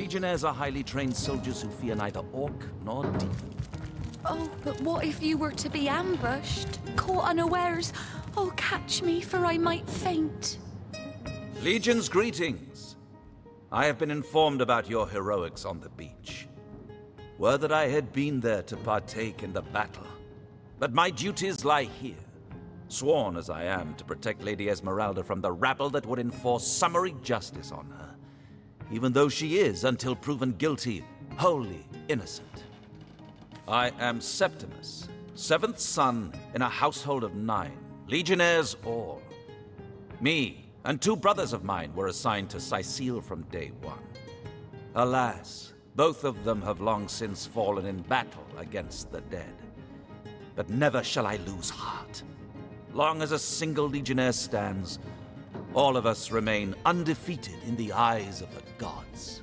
Legionnaires are highly trained soldiers who fear neither orc nor demon. Oh, but what if you were to be ambushed? Caught unawares? Oh, catch me, for I might faint. Legion's greetings. I have been informed about your heroics on the beach. Were that I had been there to partake in the battle. But my duties lie here, sworn as I am to protect Lady Esmeralda from the rabble that would enforce summary justice on her, even though she is, until proven guilty, wholly innocent. I am Septimus, 7th son in a household of 9, legionnaires all. Me and 2 brothers of mine were assigned to Sicile from day 1. Alas, both of them have long since fallen in battle against the dead. But never shall I lose heart. Long as a single legionnaire stands, all of us remain undefeated in the eyes of the gods.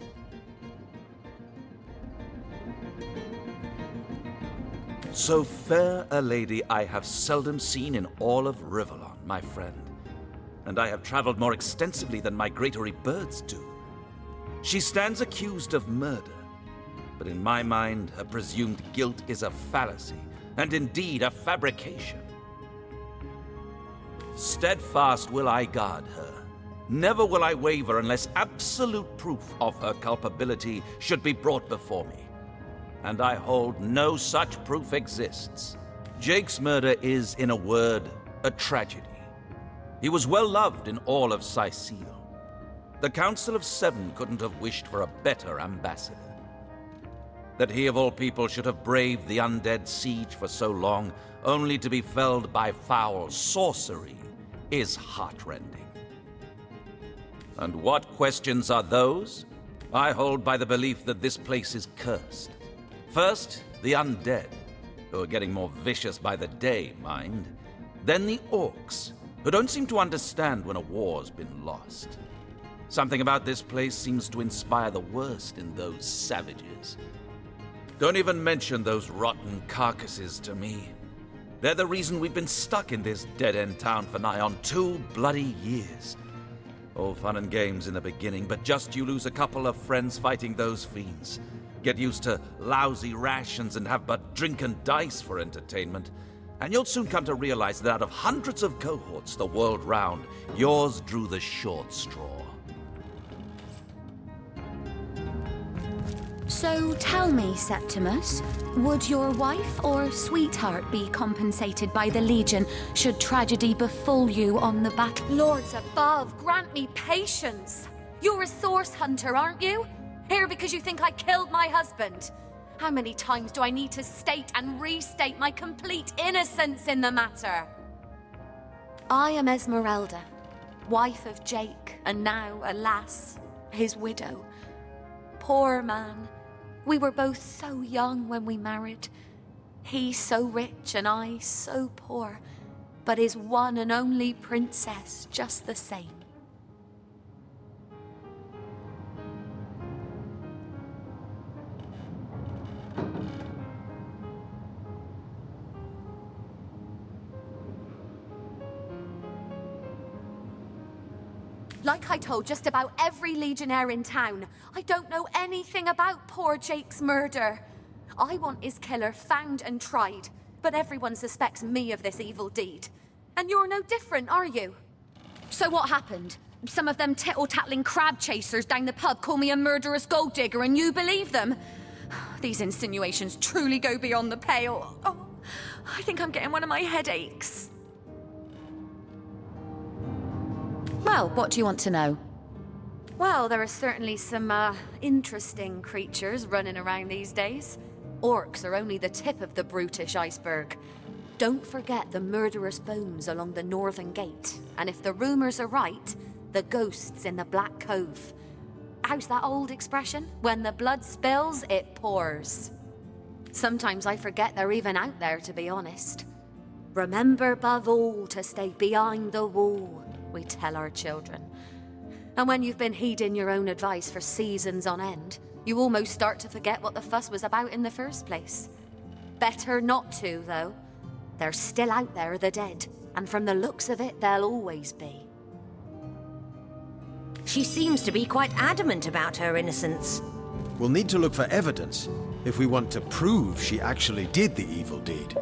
So fair a lady I have seldom seen in all of Rivellon, my friend. And I have traveled more extensively than migratory birds do. She stands accused of murder, but in my mind, her presumed guilt is a fallacy, and indeed a fabrication. Steadfast will I guard her. Never will I waver unless absolute proof of her culpability should be brought before me. And I hold no such proof exists. Jake's murder is, in a word, a tragedy. He was well loved in all of Sicile. The Council of 7 couldn't have wished for a better ambassador. That he of all people should have braved the undead siege for so long, only to be felled by foul sorcery, is heartrending. And what questions are those? I hold by the belief that this place is cursed. First, the undead, who are getting more vicious by the day, mind. Then the orcs, who don't seem to understand when a war's been lost. Something about this place seems to inspire the worst in those savages. Don't even mention those rotten carcasses to me. They're the reason we've been stuck in this dead-end town for nigh on 2 bloody years. All fun and games in the beginning, but just you lose a couple of friends fighting those fiends. Get used to lousy rations and have but drink and dice for entertainment. And you'll soon come to realize that out of hundreds of cohorts the world round, yours drew the short straw. So tell me, Septimus, would your wife or sweetheart be compensated by the Legion should tragedy befall you on the battle? Lords above, grant me patience. You're a source hunter, aren't you? Here because you think I killed my husband. How many times do I need to state and restate my complete innocence in the matter? I am Esmeralda, wife of Jake, and now, alas, his widow. Poor man. We were both so young when we married. He so rich and I so poor, but his one and only princess just the same. Like I told just about every legionnaire in town, I don't know anything about poor Jake's murder. I want his killer found and tried, but everyone suspects me of this evil deed. And you're no different, are you? So what happened? Some of them tittle-tattling crab chasers down the pub call me a murderous gold digger and you believe them? These insinuations truly go beyond the pale. Oh, I think I'm getting one of my headaches. Well, what do you want to know? Well, there are certainly some, interesting creatures running around these days. Orcs are only the tip of the brutish iceberg. Don't forget the murderous bones along the northern gate. And if the rumors are right, the ghosts in the Black Cove. How's that old expression? When the blood spills, it pours. Sometimes I forget they're even out there, to be honest. Remember above all to stay behind the wall, we tell our children. And when you've been heeding your own advice for seasons on end, you almost start to forget what the fuss was about in the first place. Better not to, though. They're still out there, the dead, and from the looks of it, they'll always be. She seems to be quite adamant about her innocence. We'll need to look for evidence if we want to prove she actually did the evil deed.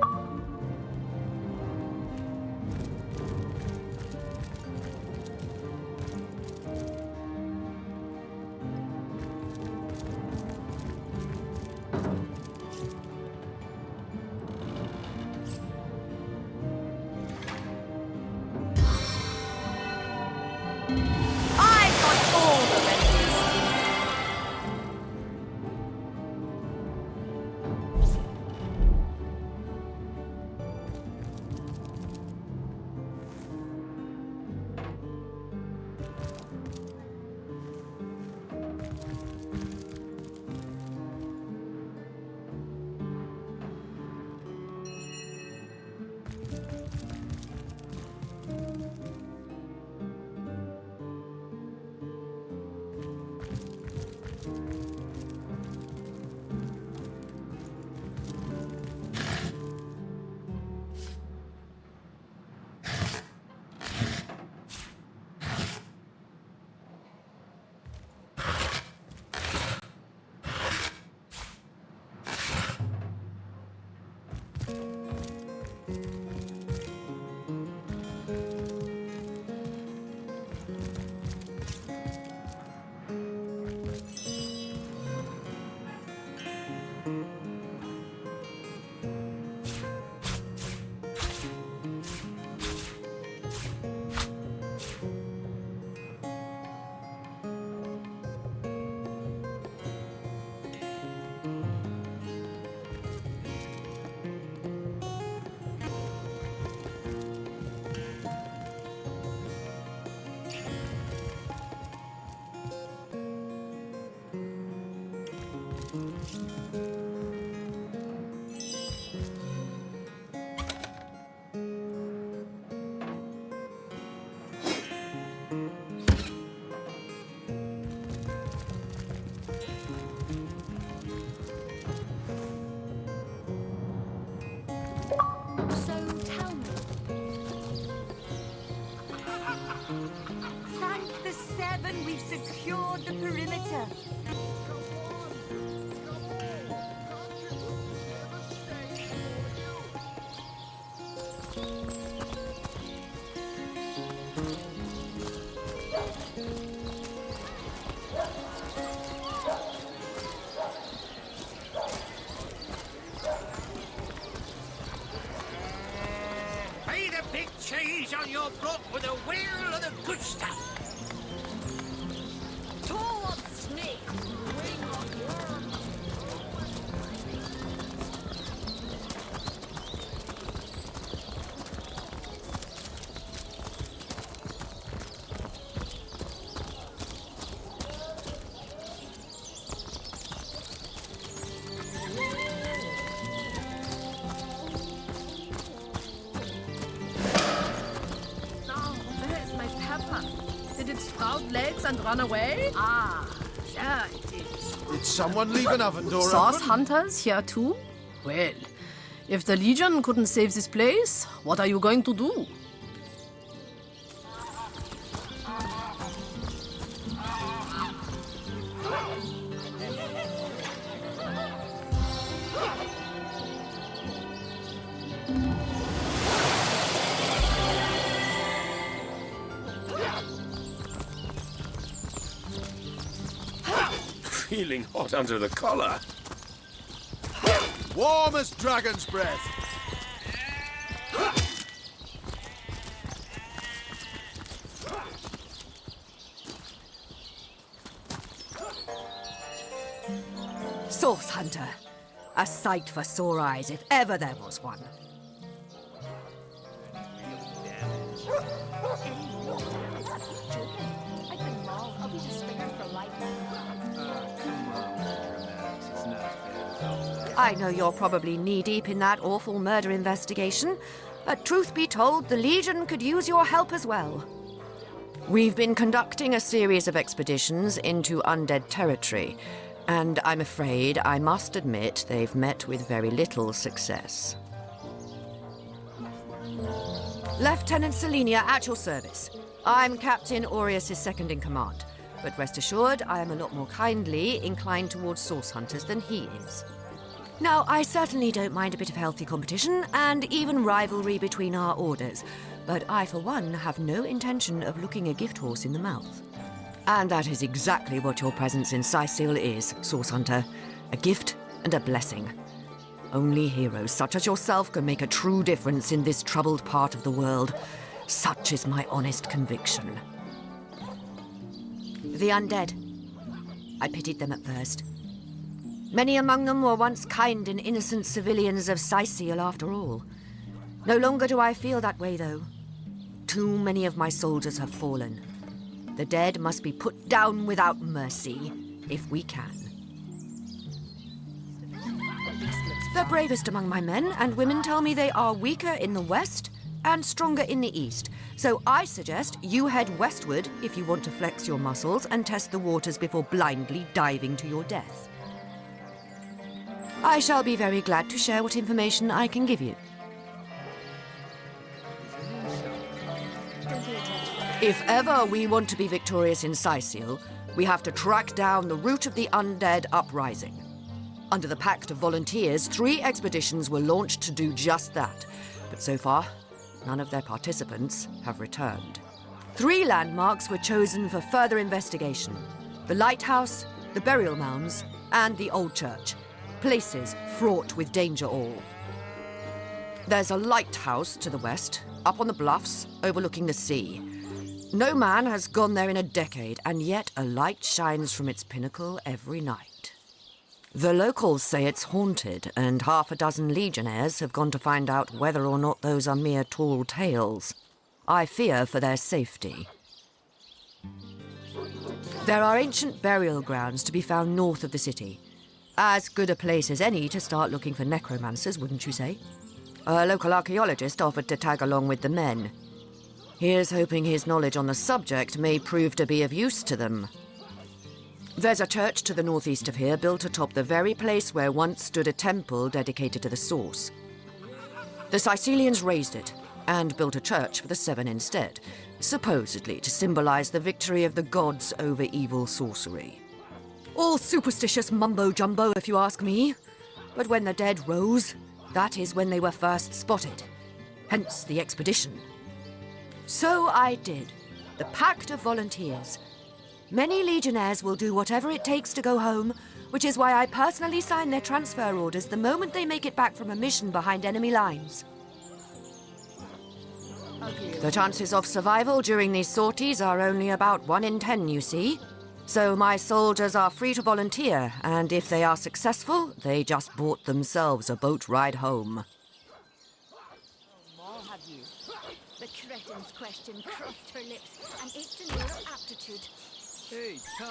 I've got all the remedies. So tell me. Thank the Seven, we've secured the perimeter. Pay the big cheese on your block with a wheel of the good stuff. Tall snake, wing of worm. Oh, where's my pepper? Did it sprout legs and run away? Ah, there it is. Did someone leave an oven door Sauce open? hunters here too? Well, if the Legion couldn't save this place, what are you going to do? Feeling hot under the collar. Warm as dragon's breath. Source Hunter. A sight for sore eyes, if ever there was one. I know you're probably knee-deep in that awful murder investigation, but truth be told, the Legion could use your help as well. We've been conducting a series of expeditions into undead territory, and I'm afraid I must admit they've met with very little success. Lieutenant Selenia, at your service. I'm Captain Aureus' second in command. but rest assured I am a lot more kindly inclined towards source hunters than he is. Now, I certainly don't mind a bit of healthy competition and even rivalry between our orders, but I, for one, have no intention of looking a gift horse in the mouth. And that is exactly what your presence in Sicil is, Source Hunter. A gift and a blessing. Only heroes such as yourself can make a true difference in this troubled part of the world. Such is my honest conviction. The undead. I pitied them at first. Many among them were once kind and innocent civilians of Sicil, after all. No longer do I feel that way, though. Too many of my soldiers have fallen. The dead must be put down without mercy, if we can. The bravest among my men and women tell me they are weaker in the west and stronger in the east. So I suggest you head westward if you want to flex your muscles and test the waters before blindly diving to your death. I shall be very glad to share what information I can give you. If ever we want to be victorious in Sicil, we have to track down the root of the undead uprising. Under the Pact of Volunteers, 3 expeditions were launched to do just that. But so far, none of their participants have returned. 3 landmarks were chosen for further investigation. The lighthouse, the burial mounds, and the old church. Places fraught with danger all. There's a lighthouse to the west, up on the bluffs, overlooking the sea. No man has gone there in a decade, and yet a light shines from its pinnacle every night. The locals say it's haunted, and half a dozen legionnaires have gone to find out whether or not those are mere tall tales. I fear for their safety. There are ancient burial grounds to be found north of the city. As good a place as any to start looking for necromancers, wouldn't you say? A local archaeologist offered to tag along with the men. Here's hoping his knowledge on the subject may prove to be of use to them. There's a church to the northeast of here, built atop the very place where once stood a temple dedicated to the source. The Sicilians razed it, and built a church for the 7 instead, supposedly to symbolize the victory of the gods over evil sorcery. All superstitious mumbo-jumbo, if you ask me. But when the dead rose, that is when they were first spotted. Hence the expedition. So I did. The Pact of Volunteers. Many legionnaires will do whatever it takes to go home, which is why I personally sign their transfer orders the moment they make it back from a mission behind enemy lines. The chances of survival during these sorties are only about 1 in 10, you see. So my soldiers are free to volunteer, and if they are successful, they just bought themselves a boat ride home. All have you. The cretin's question crossed her lips and ached in her aptitude. Hey, Toe,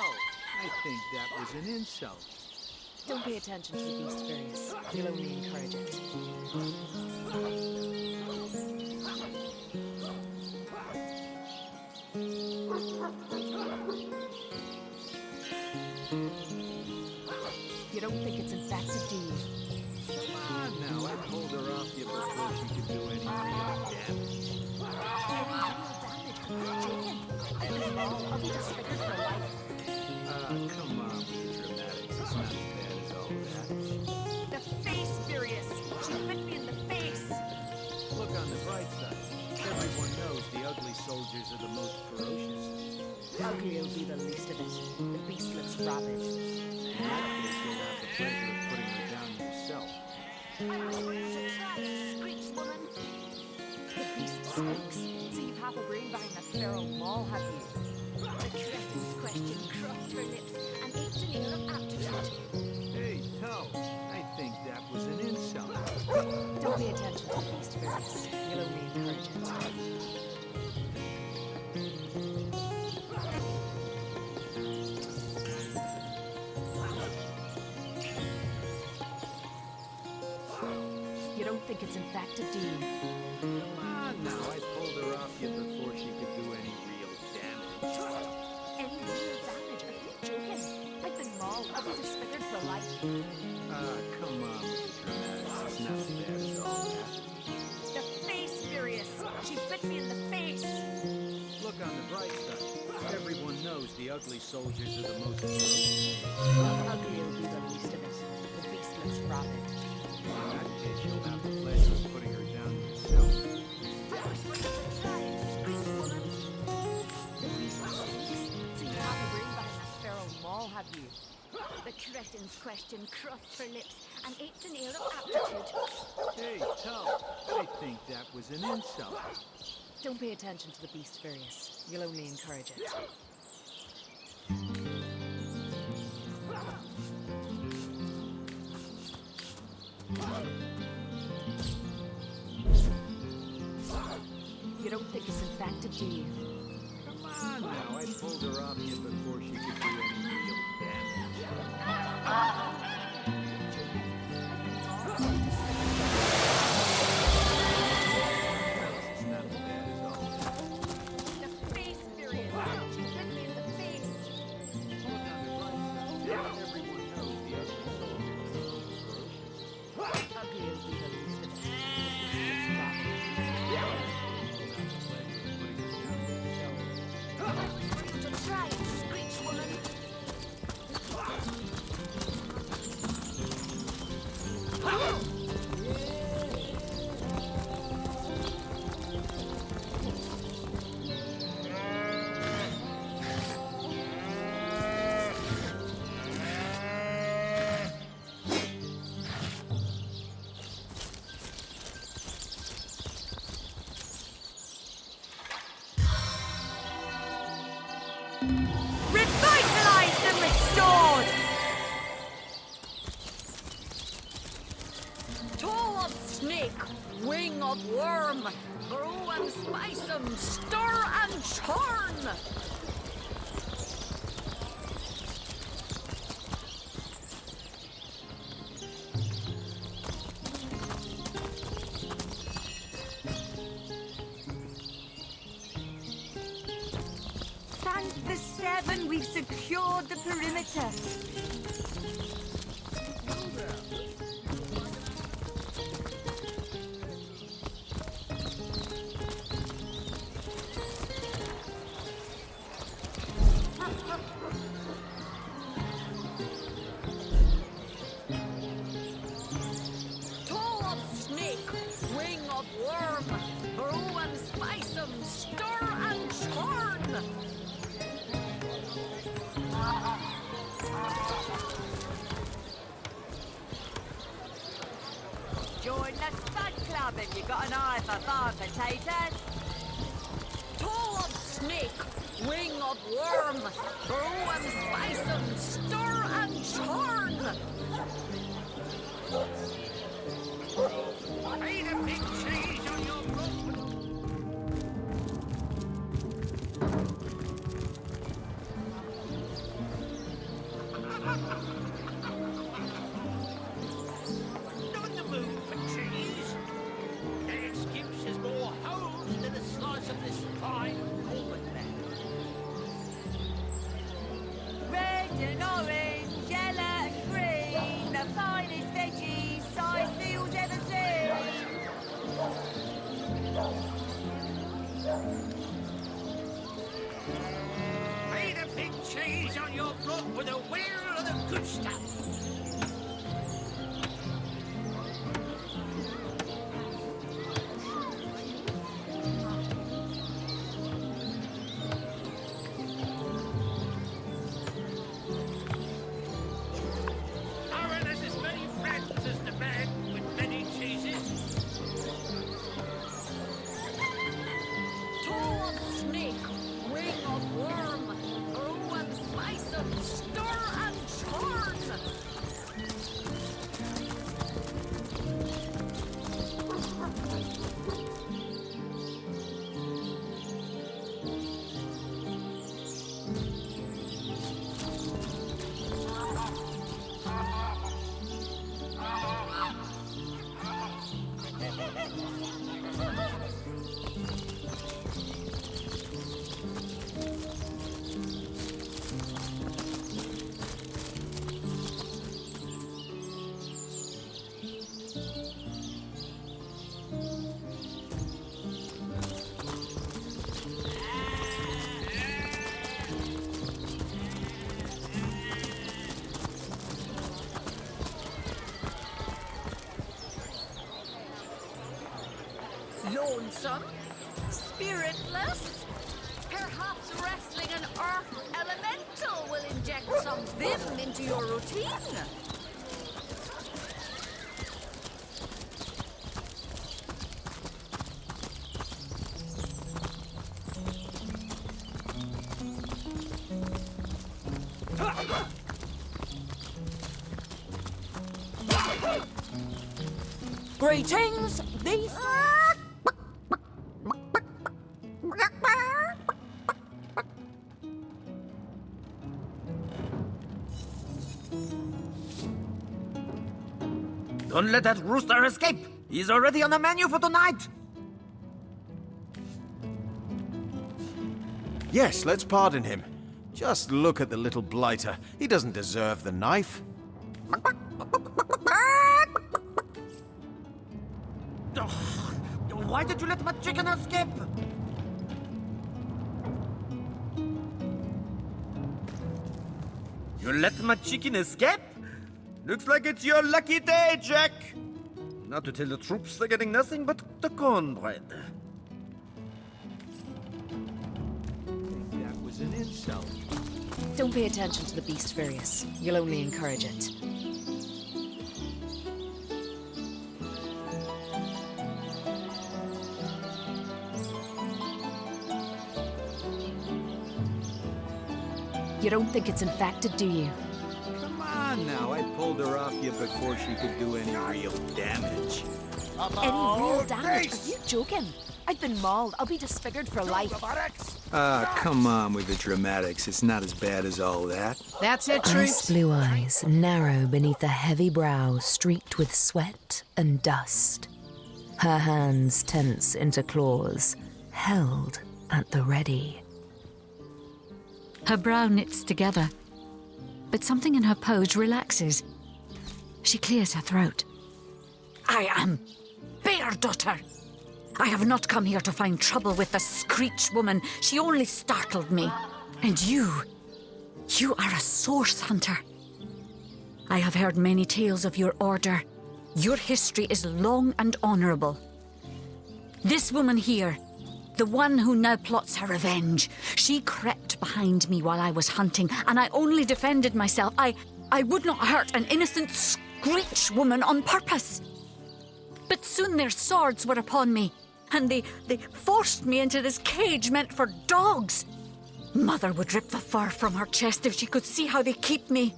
I think that was an insult. Don't pay attention to the beast various. You'll only encourage it. You don't think it's infected, do you? Come on now, I pulled her off you before she could do any real damage. I'll be disfigured for life. Come on with the dramatics. It's not as bad as all that. The face furious. She bit me in the face. Look on the bright side. Everyone knows the ugly soldiers are the most ferocious. Ugly will be the least of it. The beast looks rabid. In that case, you'll have the pleasure of putting her down yourself. I was going to try and screech, woman. The beast speaks. So you've half a brain behind that feral maul, have you? The cretin's question crossed her lips and ached in her aptitude. Hey, Toe, I think that was an insult. Don't pay attention to the beast various. You'll only encourage it. You don't think it's infected, do you? Come on now, I pulled her off you before she could do any real damage. Any real damage? Are you joking? I've been mauled. I'll be disfigured for life. Come on with the dramatics. It's not as bad as all that. The face furious. She bit me in the face. Look on the bright side. Everyone knows the ugly soldiers are the most ferocious. Ugly will be the least of it. The beast looks rabid. In that case, you'll have the pleasure of putting her down yourself. The beast speaks. So you have a brain behind that feral maw, have you? The cretin's question crossed her lips and ached an air of aptitude. Hey, Tull, I think that was an insult. Don't pay attention to the beast, Furious. You'll only encourage it. You don't think it's infected, do you? Come on now, I pulled her off you before she could do any real damage. It's not as bad as all that. The face, Furious. She bit me in the face. Look on the bright side. Everyone knows the ugly soldiers are the most ferocious. Ugly will be the least of it. The beast looks rabid. To try and screech, woman. Revitalized and restored! Toe of snake, wing of worm, brew and spice 'em, stir and churn! Thank the seven, we've secured the perimeter. Toe of snake, wing of worm, brew and spice 'em, stir and churn! Join the Spud Club if you got an eye for farm potatoes. Toe of snake, wing of worm, brew and spice 'em, stir and churn! Pay the big cheese on your brook. Not in the mood for cheese. The excuse is more holes than a slice of this fine almond land. Red and orange, yellow and green, the finest veggies size seals ever seen. Pay the big cheese on your brook with a wheel of the good stuff. Aaron has as many friends as the man with many cheeses. Toe of snake, wing of worm, brew and spice 'em, stir and churn! some? Spiritless? Perhaps wrestling an earth elemental will inject some vim into your routine? Greetings, these... Don't let that rooster escape! He's already on the menu for tonight! Yes, let's pardon him. Just look at the little blighter. He doesn't deserve the knife. Why did you let my chicken escape? You let my chicken escape? Looks like it's your lucky day, Jack! Now to tell the troops they're getting nothing but the cornbread. That was an insult. Don't pay attention to the beast, Various. You'll only encourage it. You don't think it's infected, do you? Come on now, I pulled her off you before she could do any real damage. Any real damage? Are you joking? I've been mauled. I'll be disfigured for life. Come on with the dramatics. It's not as bad as all that. That's it, Ice Troops. blue eyes narrow beneath a heavy brow streaked with sweat and dust. Her hands tense into claws, held at the ready. Her brow knits together, but something in her pose relaxes. She clears her throat. I am Beardaughter. I have not come here to find trouble with the Screech woman. She only startled me. And you are a source hunter. I have heard many tales of your order. Your history is long and honorable. This woman here, the one who now plots her revenge, she crept behind me while I was hunting, and I only defended myself. I would not hurt an innocent Screech woman on purpose. But soon their swords were upon me, and they forced me into this cage meant for dogs. Mother would rip the fur from her chest if she could see how they keep me.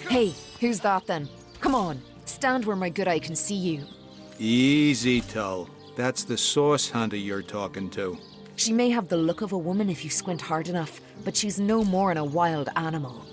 Hey, who's that then? Come on, stand where my good eye can see you. Easy, Tull. That's the source hunter you're talking to. She may have the look of a woman if you squint hard enough, but she's no more than a wild animal.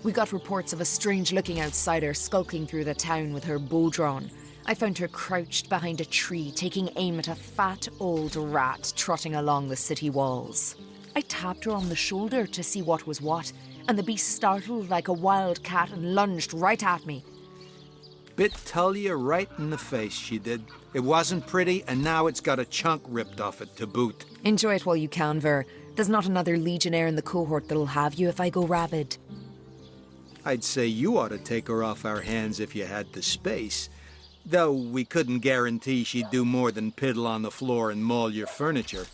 We got reports of a strange-looking outsider skulking through the town with her bow drawn. I found her crouched behind a tree, taking aim at a fat old rat trotting along the city walls. I tapped her on the shoulder to see what was what, and the beast startled like a wild cat and lunged right at me. Bit Tullia right in the face, she did. It wasn't pretty, and now it's got a chunk ripped off it to boot. Enjoy it while you can, Ver. There's not another legionnaire in the cohort that'll have you if I go rabid. I'd say you ought to take her off our hands if you had the space. Though we couldn't guarantee she'd do more than piddle on the floor and maul your furniture.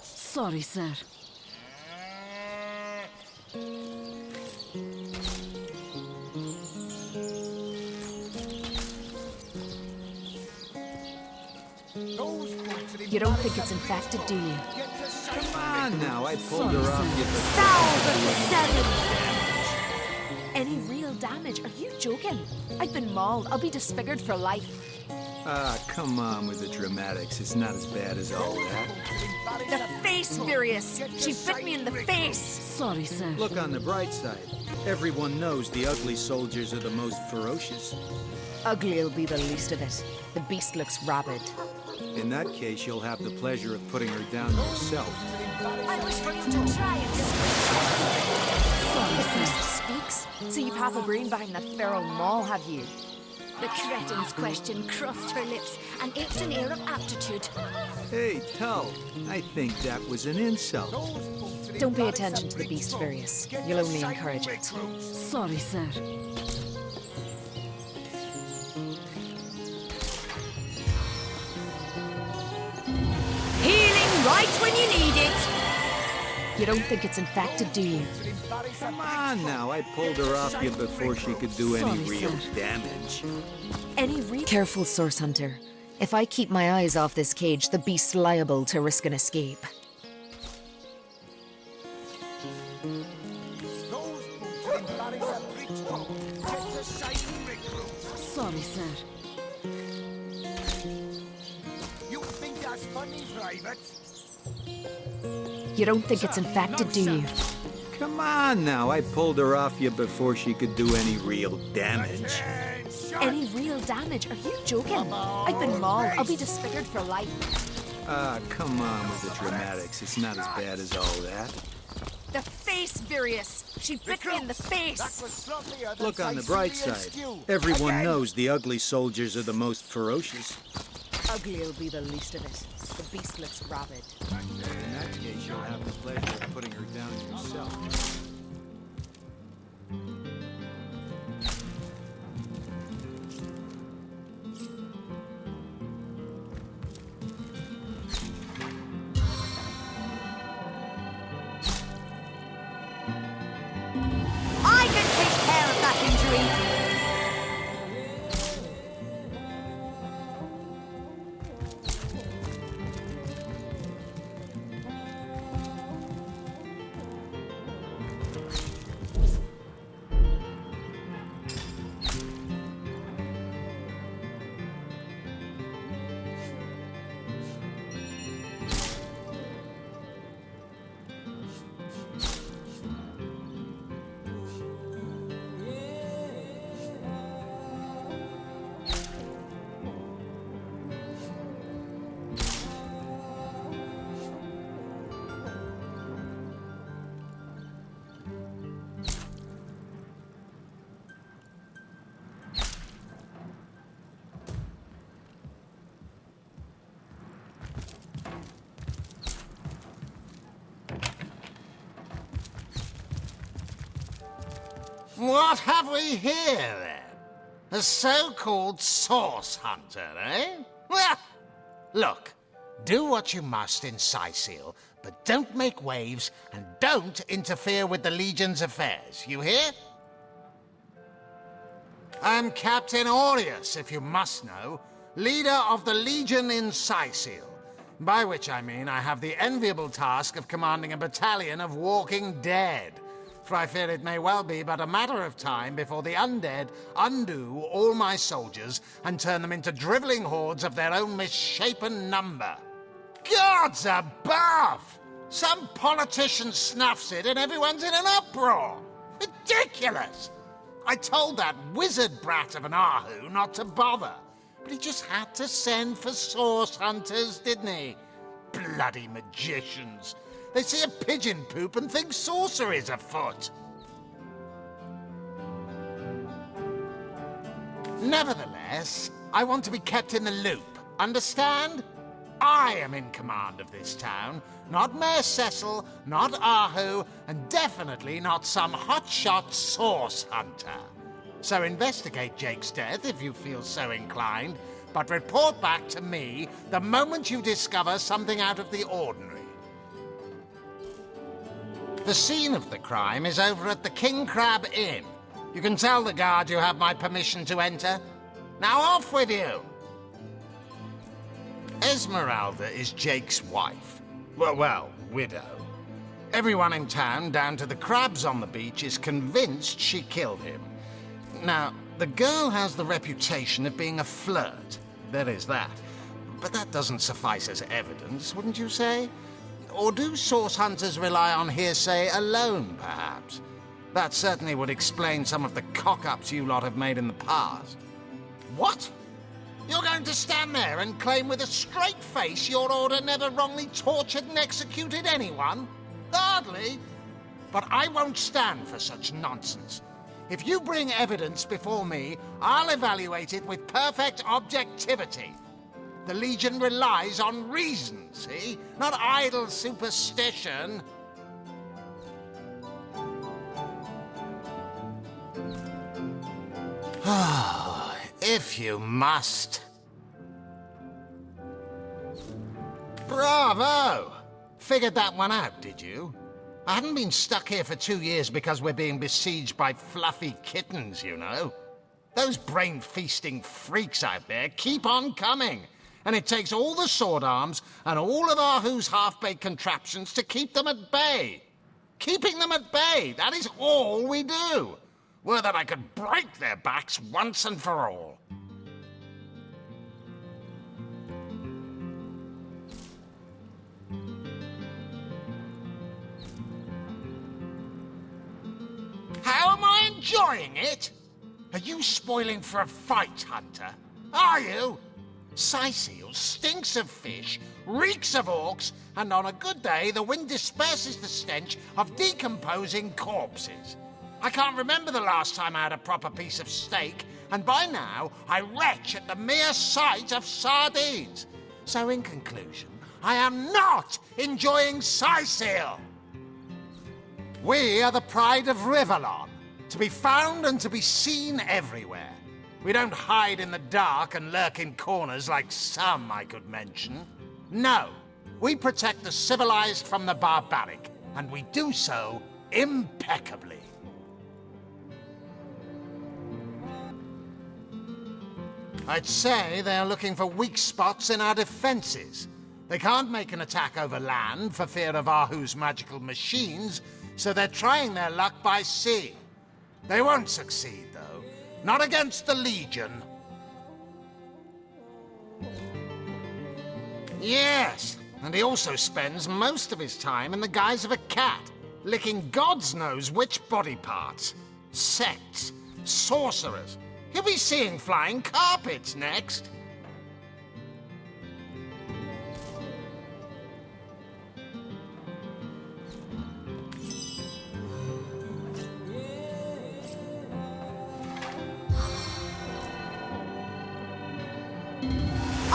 Sorry, sir. You don't think it's infected, do you? Come on now, I pulled her off you. Any real damage? Are you joking? I've been mauled. I'll be disfigured for life. Come on with the dramatics. It's not as bad as all that. The face, Furious! She bit me in the face! Sorry, sir. Look on the bright side. Everyone knows the ugly soldiers are the most ferocious. Ugly'll be the least of it. The beast looks rabid. In that case, you'll have the pleasure of putting her down yourself. I wish for you to try it. The beast speaks? So you've half a brain behind that feral maul, have you? The cretin's question crossed her lips and ached an air of aptitude. Hey, Tull, I think that was an insult. Don't pay attention to the beast, Various. You'll only encourage it. Sorry, sir. Healing right when you need it. You don't think it's infected, do you? Come on now, I pulled her off you before she could do any real damage. Careful, Source Hunter. If I keep my eyes off this cage, the beast's liable to risk an escape. Sorry, sir. You think that's funny, Private? You don't think it's infected, do you? Come on now, I pulled her off you before she could do any real damage. Any real damage? Are you joking? I've been mauled. I'll be disfigured for life. Ah, come on with the dramatics. It's not as bad as all that. The face, Various. She bit me in the face. Look on the bright side. Everyone knows the ugly soldiers are the most ferocious. Ugly'll be the least of it. The beast looks rabid. In that case, you'll have the pleasure of putting her down yourself. I can take care of that injury. What have we here, then? A so-called source hunter, eh? Well, look, do what you must in Sicil, but don't make waves and don't interfere with the Legion's affairs, you hear? I'm Captain Aureus, if you must know, leader of the Legion in Sicil, by which I mean I have the enviable task of commanding a battalion of walking dead. For I fear it may well be but a matter of time before the undead undo all my soldiers and turn them into drivelling hordes of their own misshapen number. Gods above! Some politician snuffs it and everyone's in an uproar. Ridiculous! I told that wizard brat of an Ahu not to bother, but he just had to send for source hunters, didn't he? Bloody magicians! They see a pigeon poop and think sorcery's afoot. Nevertheless, I want to be kept in the loop. Understand? I am in command of this town, not Mayor Cecil, not Ahu, and definitely not some hotshot source hunter. So investigate Jake's death if you feel so inclined, but report back to me the moment you discover something out of the ordinary. The scene of the crime is over at the King Crab Inn. You can tell the guard you have my permission to enter. Now off with you! Esmeralda is Jake's wife. Well, widow. Everyone in town, down to the crabs on the beach, is convinced she killed him. Now, the girl has the reputation of being a flirt. There is that. But that doesn't suffice as evidence, wouldn't you say? Or do source hunters rely on hearsay alone, perhaps? That certainly would explain some of the cock-ups you lot have made in the past. What? You're going to stand there and claim with a straight face your order never wrongly tortured and executed anyone? Hardly. But I won't stand for such nonsense. If you bring evidence before me, I'll evaluate it with perfect objectivity. The Legion relies on reason, see? Not idle superstition. If you must. Bravo! Figured that one out, did you? I haven't been stuck here for 2 years because we're being besieged by fluffy kittens, you know. Those brain-feasting freaks out there keep on coming. And it takes all the sword arms and all of Ahu's half-baked contraptions to keep them at bay. Keeping them at bay, that is all we do. Were that I could break their backs once and for all. How am I enjoying it? Are you spoiling for a fight, Hunter? Are you? Sightseal stinks of fish, reeks of orcs, and on a good day the wind disperses the stench of decomposing corpses. I can't remember the last time I had a proper piece of steak, and by now I retch at the mere sight of sardines. So in conclusion, I am not enjoying Sightseal. We are the pride of Rivalon, to be found and to be seen everywhere. We don't hide in the dark and lurk in corners like some I could mention. No, we protect the civilized from the barbaric, and we do so impeccably. I'd say they're looking for weak spots in our defenses. They can't make an attack over land for fear of Ahu's magical machines, so they're trying their luck by sea. They won't succeed, though. Not against the Legion. Yes, and he also spends most of his time in the guise of a cat, licking God's knows which body parts. Sects, sorcerers. He'll be seeing flying carpets next.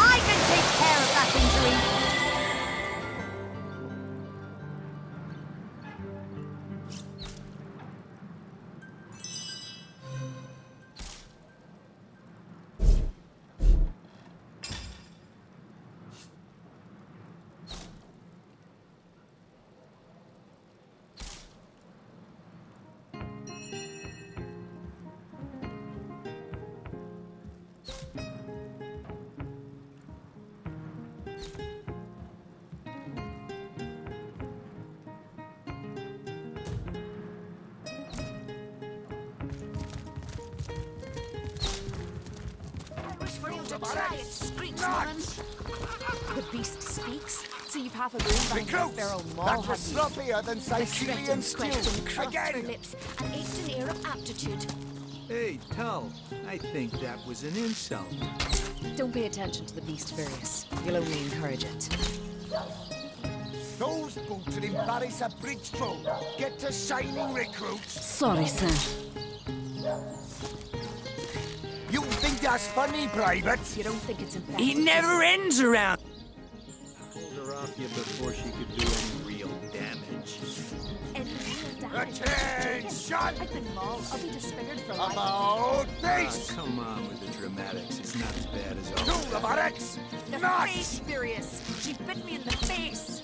I can take care of that injury. For you to try it, Screechman. The beast speaks, so you've half a brain behind the feral maw, That was sloppier than Sicilian stew. Crossed her Again! lips and aced an air of aptitude. Hey, Tull, I think that was an insult. Don't pay attention to the beast, Various. You'll only encourage it. Those boots will embarrass a bridge troll. Get to shining, recruits. Sorry, sir. You think that's funny, Private? You don't think it's emphatic? It never ends around. Pulled her off you before she could do any real damage. Any real damage. Attention! I've been mauled. I'll be disfigured for life. About face! Come on with the dramatics. It's not as bad as all Do the barracks! The Not! face, Furious. She bit me in the face.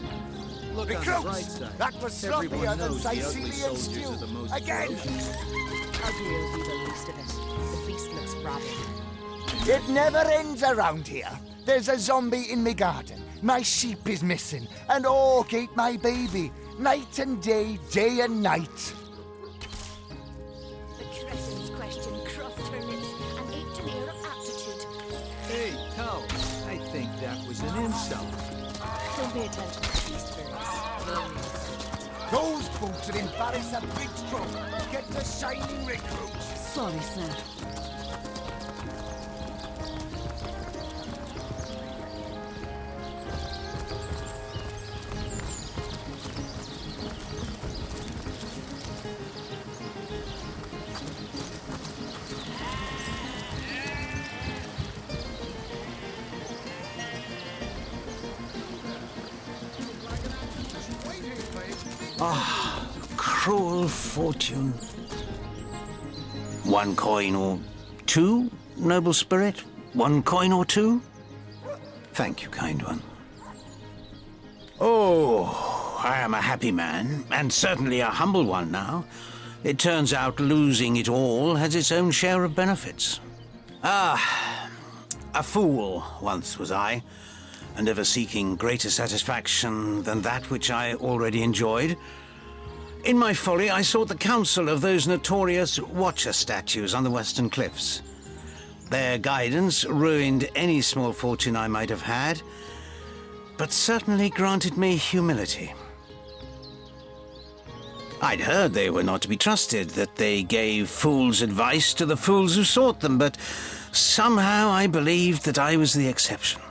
Look on the Recruits! bright side. That was Everyone sloppier than knows the ugly Sicilian soldiers stew. are the most Again! ferocious. Ugly will be the least of it. The beast looks rabid. It never ends around here. There's a zombie in my garden. My sheep is missing. An orc ate my baby. Night and day, day and night. The cretin's question crossed her lips and aced an air of aptitude. Hey, Tull, I think that was an insult. Don't pay attention to the beast, Various. Those boots will embarrass a bridge troll. Get to shining, recruits. Sorry, sir. Ah, cruel fortune. 1 coin or 2, noble spirit? 1 coin or 2? Thank you, kind one. Oh, I am a happy man, and certainly a humble one now. It turns out losing it all has its own share of benefits. Ah, a fool once was I, and ever seeking greater satisfaction than that which I already enjoyed. In my folly, I sought the counsel of those notorious Watcher statues on the western cliffs. Their guidance ruined any small fortune I might have had, but certainly granted me humility. I'd heard they were not to be trusted, that they gave fools' advice to the fools who sought them, but somehow I believed that I was the exception.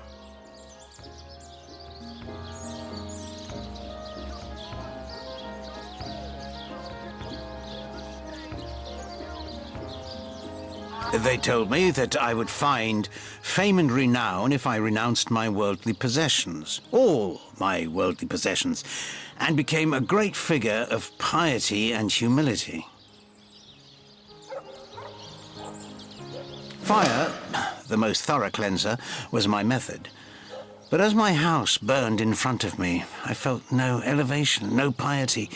They told me that I would find fame and renown if I renounced my worldly possessions, all my worldly possessions, and became a great figure of piety and humility. Fire, the most thorough cleanser, was my method. But as my house burned in front of me, I felt no elevation, no piety,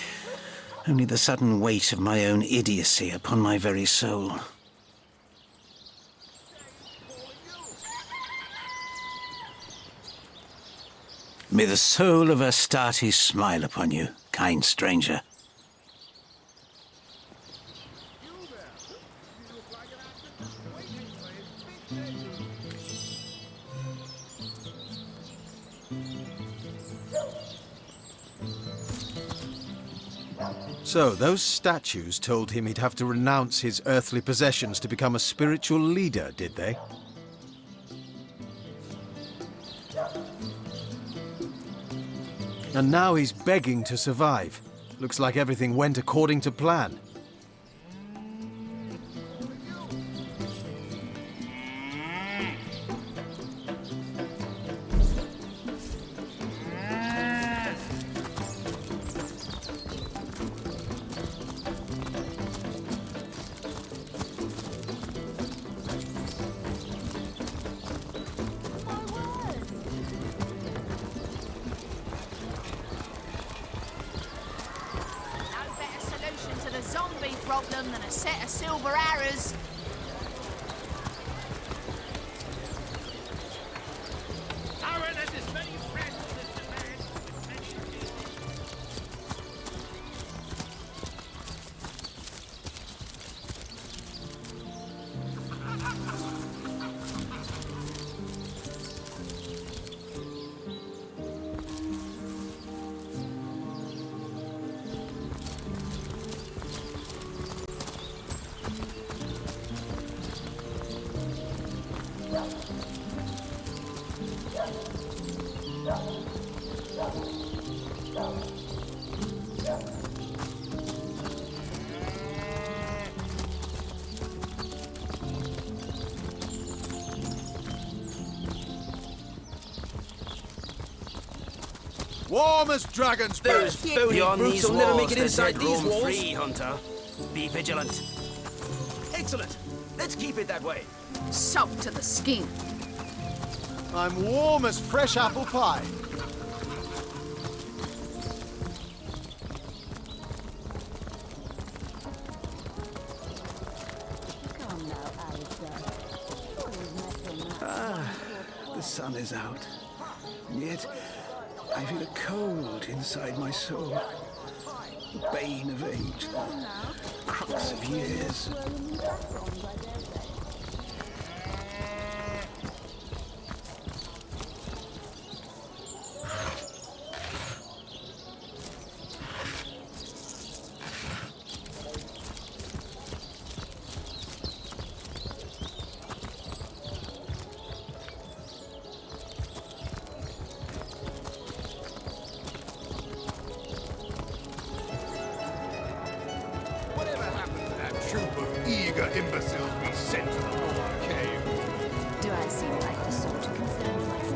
only the sudden weight of my own idiocy upon my very soul. May the soul of Astarte smile upon you, kind stranger. So, those statues told him he'd have to renounce his earthly possessions to become a spiritual leader, did they? And now he's begging to survive. Looks like everything went according to plan. Problem than a set of silver arrows. Warm as dragon's breath. Those bony brutes will never make it inside these walls. Free, Hunter. Be vigilant. Excellent. Let's keep it that way. Salt to the skin. I'm warm as fresh apple pie. The sun is out, and yet I feel a cold inside my soul. The bane of age, the crux of years. Troop of eager imbeciles be sent to the Northern Cave. Do I seem like the sort who concerns myself?